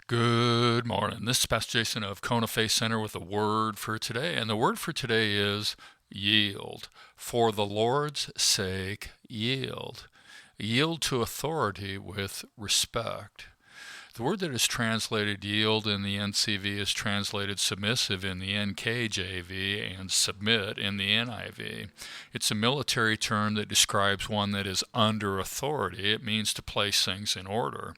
Good morning. This is Pastor Jason of Kona Faith Center with a word for today. And the word for today is yield. For the Lord's sake, yield. Yield to authority with respect. The word that is translated yield in the NCV is translated submissive in the NKJV and submit in the NIV. It's a military term that describes one that is under authority. It means to place things in order.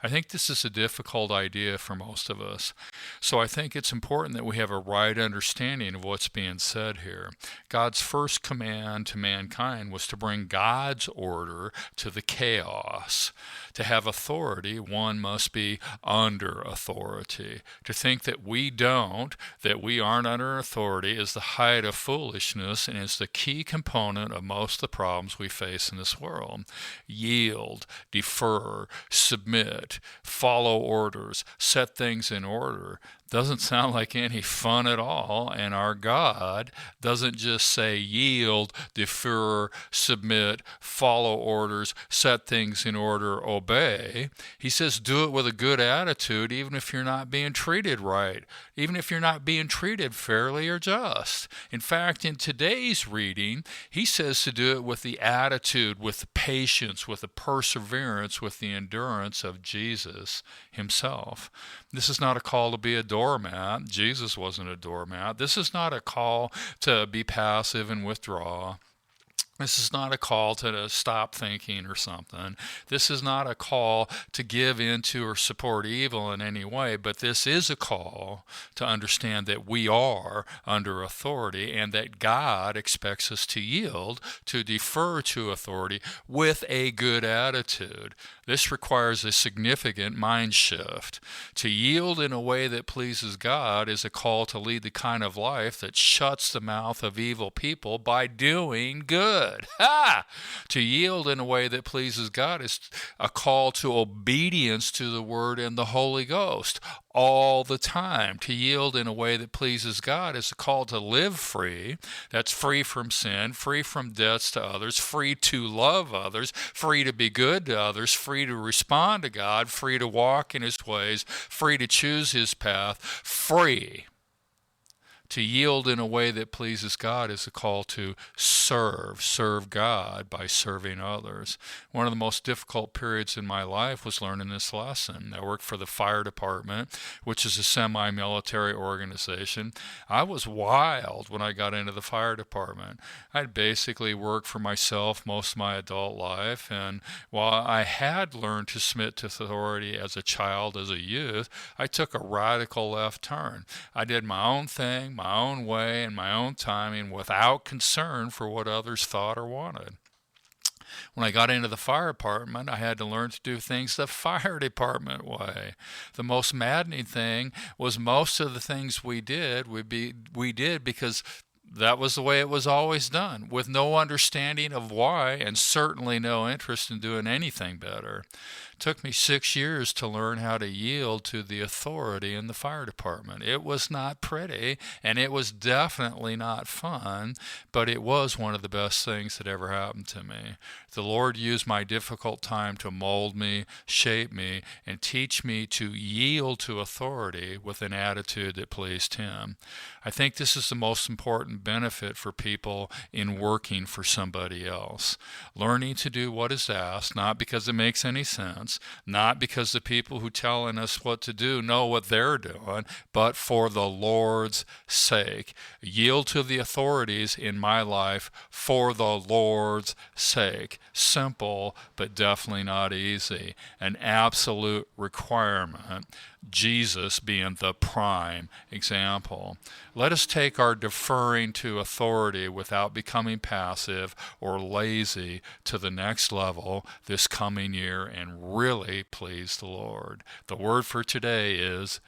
I think this is a difficult idea for most of us. So I think it's important that we have a right understanding of what's being said here. God's first command to mankind was to bring God's order to the chaos. To have authority, one must be under authority. To think that we aren't under authority, is the height of foolishness and is the key component of most of the problems we face in this world. Yield, defer, submit, follow orders, set things in order. Doesn't sound like any fun at all, and our God doesn't just say yield, defer, submit, follow orders, set things in order, obey. He says do it with a good attitude even if you're not being treated right, even if you're not being treated fairly or just. In fact, in today's reading, he says to do it with the attitude, with the patience, with the perseverance, with the endurance of Jesus himself. This is not a call to be a doormat. Jesus wasn't a doormat. This is not a call to be passive and withdraw. This is not a call to stop thinking or something. This is not a call to give into or support evil in any way, but this is a call to understand that we are under authority and that God expects us to yield, to defer to authority with a good attitude. This requires a significant mind shift. To yield in a way that pleases God is a call to lead the kind of life that shuts the mouth of evil people by doing good. To yield in a way that pleases God is a call to obedience to the Word and the Holy Ghost all the time. To yield in a way that pleases God is a call to live free. That's free from sin, free from debts to others, free to love others, free to be good to others, free to respond to God, free to walk in His ways, free to choose His path, free. To yield in a way that pleases God is a call to serve God by serving others. One of the most difficult periods in my life was learning this lesson. I worked for the fire department, which is a semi-military organization. I was wild when I got into the fire department. I'd basically worked for myself most of my adult life, and while I had learned to submit to authority as a child, as a youth, I took a radical left turn. I did my own thing, my own way, and my own timing without concern for what others thought or wanted. When I got into the fire department, I had to learn to do things the fire department way. The most maddening thing was most of the things we did because that was the way it was always done, with no understanding of why and certainly no interest in doing anything better. It took me 6 years to learn how to yield to the authority in the fire department. It was not pretty, and it was definitely not fun, but it was one of the best things that ever happened to me. The Lord used my difficult time to mold me, shape me, and teach me to yield to authority with an attitude that pleased Him. I think this is the most important benefit for people in working for somebody else. Learning to do what is asked, not because it makes any sense, not because the people who telling us what to do know what they're doing, but for the Lord's sake. Yield to the authorities in my life for the Lord's sake. Simple, but definitely not easy. An absolute requirement. Jesus being the prime example. Let us take our deferring to authority without becoming passive or lazy to the next level this coming year and really please the Lord. The word for today is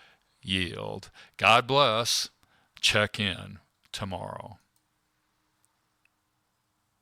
yield. God bless. Check in tomorrow.